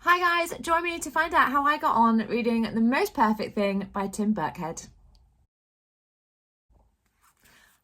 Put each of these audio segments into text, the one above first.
Hi guys, join me to find out how I got on reading The Most Perfect Thing by Tim Birkhead.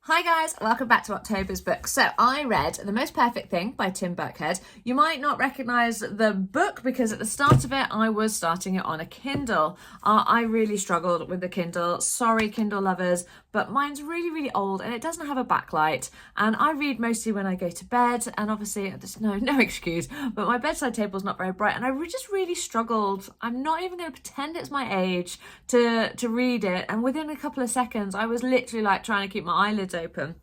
Hi guys, welcome back to October's book. So I read The Most Perfect Thing by Tim Birkhead. You might not recognise the book because at the start of it I was starting it on a Kindle. I really struggled with the Kindle. Sorry Kindle lovers, but mine's really old and it doesn't have a backlight, and I read mostly when I go to bed, and obviously there's no excuse, but my bedside table is not very bright and I just really struggled. I'm not even going to pretend it's my age to read it, and within a couple of seconds I was literally like trying to keep my eyelids open.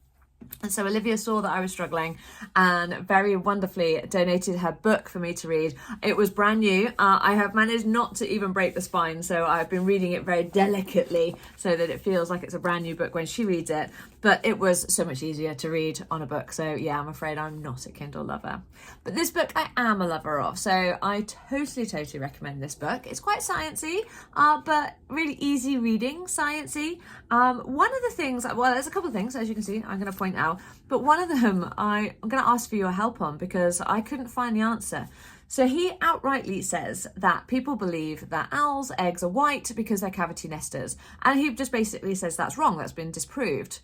And so Olivia saw that I was struggling and very wonderfully donated her book for me to read. It was brand new. I have managed not to even break the spine, so I've been reading it very delicately so that it feels like it's a brand new book when she reads it. But it was so much easier to read on a book. So yeah, I'm afraid I'm not a Kindle lover. But this book I am a lover of. So I totally recommend this book. It's quite sciencey, but really easy reading sciencey. One of the things, well, there's a couple of things, as you can see, I'm going to point out, but one of them I'm going to ask for your help on because I couldn't find the answer. So he outrightly says that people believe that owls' eggs are white because they're cavity nesters. And he just basically says that's wrong, that's been disproved.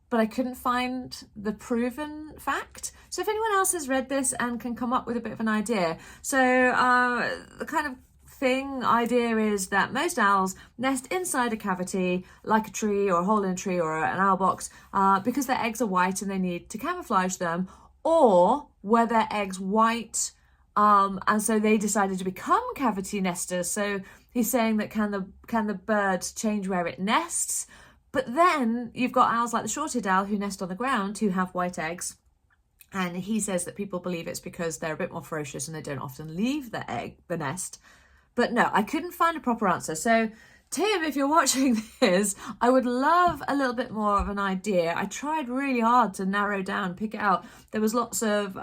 But I couldn't find the proven fact. So if anyone else has read this and can come up with a bit of an idea. So the kind of idea is that most owls nest inside a cavity like a tree or a hole in a tree or an owl box because their eggs are white and they need to camouflage them, or were their eggs white and so they decided to become cavity nesters. So he's saying that can the bird change where it nests? But then you've got owls like the short-eared owl who nest on the ground who have white eggs. And he says that people believe it's because they're a bit more ferocious and they don't often leave the nest. But no, I couldn't find a proper answer. So Tim, if you're watching this, I would love a little bit more of an idea. I tried really hard to narrow down, pick it out. There was lots of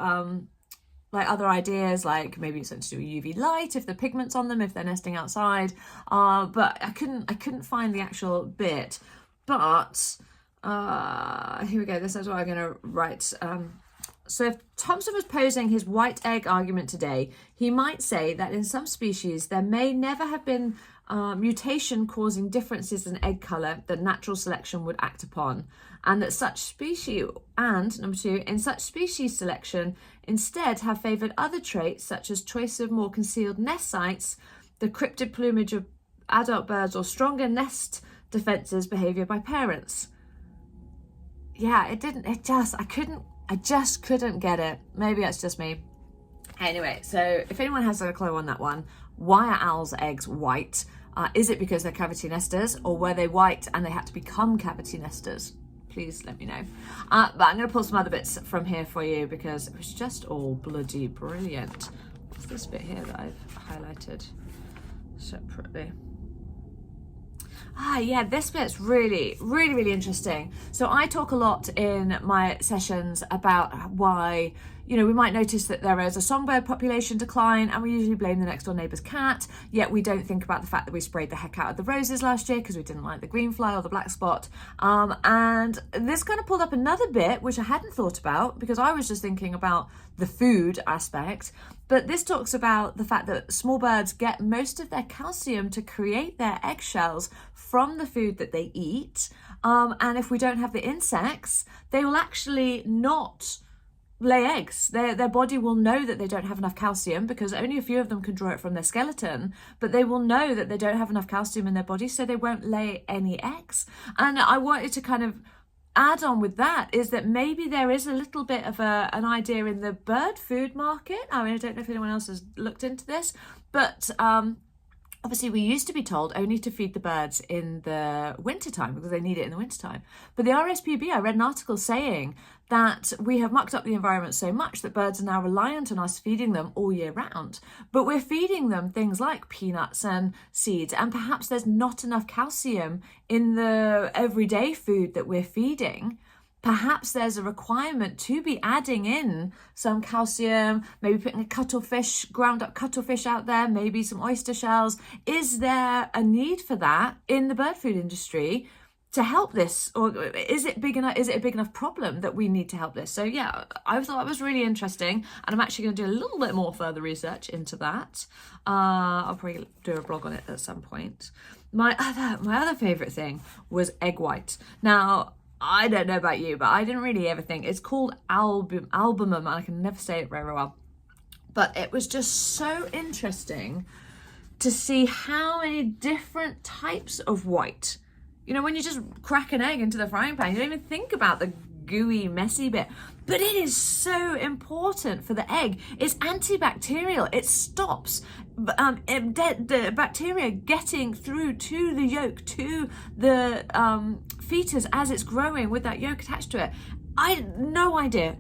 like other ideas, like maybe it's something to do with UV light, if the pigment's on them, if they're nesting outside. But I couldn't find the actual bit. But here we go. This is what I'm going to write. So if Thompson was posing his white egg argument today, he might say that in some species there may never have been mutation causing differences in egg colour that natural selection would act upon, and that such species, and number two, in such species selection instead have favoured other traits such as choice of more concealed nest sites, the cryptid plumage of adult birds, or stronger nest defences behaviour by parents. Yeah, I just couldn't get it. Maybe that's just me. Anyway, so if anyone has a clue on that one, why are owls' eggs white? Is it because they're cavity nesters, or were they white and they had to become cavity nesters? Please let me know. But I'm going to pull some other bits from here for you because it was just all bloody brilliant. What's this bit here that I've highlighted separately? Yeah, this bit's really interesting. So I talk a lot in my sessions about why, we might notice that there is a songbird population decline and we usually blame the next door neighbour's cat, yet we don't think about the fact that we sprayed the heck out of the roses last year because we didn't like the green fly or the black spot. And this kind of pulled up another bit which I hadn't thought about because I was just thinking about the food aspect. But this talks about the fact that small birds get most of their calcium to create their eggshells from the food that they eat. And if we don't have the insects, they will actually not lay eggs. Their body will know that they don't have enough calcium because only a few of them can draw it from their skeleton, but they will know that they don't have enough calcium in their body, so they won't lay any eggs. And I wanted to kind of add on with that is that maybe there is a little bit of an idea in the bird food market. I mean, I don't know if anyone else has looked into this, but obviously we used to be told only to feed the birds in the wintertime because they need it in the wintertime. But the RSPB, I read an article saying that we have mucked up the environment so much that birds are now reliant on us feeding them all year round. But we're feeding them things like peanuts and seeds, and perhaps there's not enough calcium in the everyday food that we're feeding. Perhaps there's a requirement to be adding in some calcium, maybe putting a cuttlefish, ground up cuttlefish out there, maybe some oyster shells. Is there a need for that in the bird food industry to help this, or is it big enough? Is it a big enough problem that we need to help this? So yeah, I thought that was really interesting, and I'm actually going to do a little bit more further research into that. I'll probably do a blog on it at some point. My other favourite thing was egg white. Now, I don't know about you, but I didn't really ever think it's called albumen, and I can never say it very well. But it was just so interesting to see how many different types of white. You know, when you just crack an egg into the frying pan, you don't even think about the gooey, messy bit. But it is so important for the egg. It's antibacterial. It stops the bacteria getting through to the yolk, to the fetus as it's growing with that yolk attached to it. I had no idea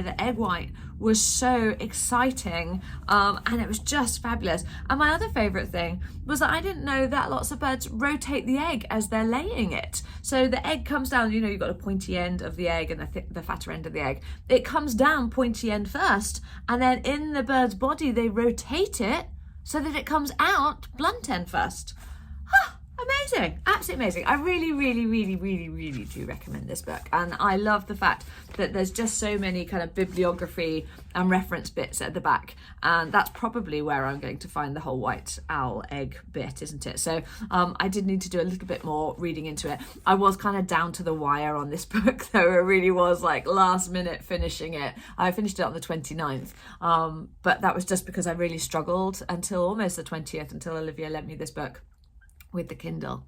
that egg white was so exciting, and it was just fabulous. And my other favourite thing was that I didn't know that lots of birds rotate the egg as they're laying it. So the egg comes down, you know, you've got a pointy end of the egg and the fatter end of the egg. It comes down pointy end first, and then in the bird's body they rotate it so that it comes out blunt end first. Amazing, absolutely amazing. I really, really, really, really, really do recommend this book. And I love the fact that there's just so many kind of bibliography and reference bits at the back. And that's probably where I'm going to find the whole white owl egg bit, isn't it? So I did need to do a little bit more reading into it. I was kind of down to the wire on this book, though. It really was like last minute finishing it. I finished it on the 29th. But that was just because I really struggled until almost the 20th, until Olivia lent me this book with the Kindle.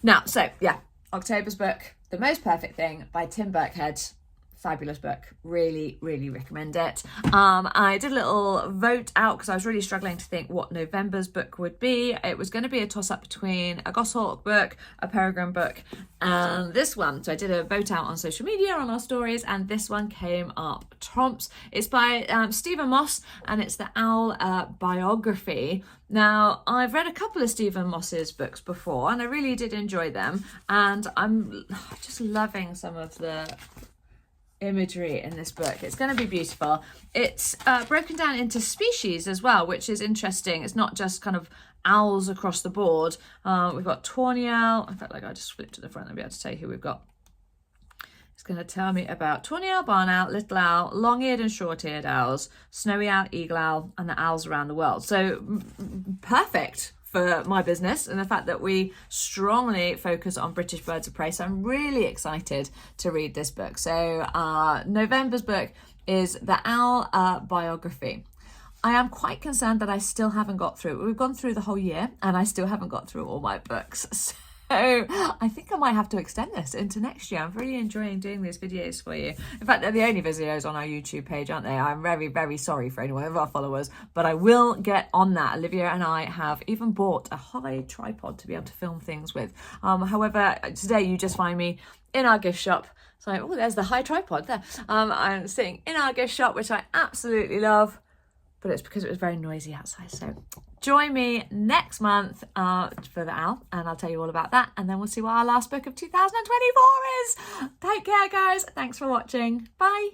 Now, so yeah, October's book, The Most Perfect Thing by Tim Birkhead. Fabulous book. Really, really recommend it. I did a little vote out because I was really struggling to think what November's book would be. It was going to be a toss-up between a Goshawk book, a Peregrine book, and this one. So I did a vote out on social media, on our stories, and this one came up trumps. It's by Stephen Moss, and it's the Owl biography. Now, I've read a couple of Stephen Moss's books before, and I really did enjoy them, and I'm just loving some of the imagery in this book. It's going to be beautiful. It's broken down into species as well, which is interesting. It's not just kind of owls across the board. We've got tawny owl. In fact, like I just flipped to the front and be able to tell you who we've got. It's going to tell me about tawny owl, barn owl, little owl, long-eared and short-eared owls, snowy owl, eagle owl, and the owls around the world. So perfect for my business, and the fact that we strongly focus on British birds of prey. So I'm really excited to read this book. So November's book is the Owl biography. I am quite concerned that I still haven't got through. We've gone through the whole year and I still haven't got through all my books. So I think I might have to extend this into next year. I'm really enjoying doing these videos for you. In fact, they're the only videos on our YouTube page, aren't they? I'm very, very sorry for any one of our followers, but I will get on that. Olivia and I have even bought a high tripod to be able to film things with. However, today you just find me in our gift shop. So, oh, there's the high tripod there. I'm sitting in our gift shop, which I absolutely love, but it's because it was very noisy outside. So join me next month for the Owl, and I'll tell you all about that, and then we'll see what our last book of 2024 is. Take care, guys. Thanks for watching. Bye.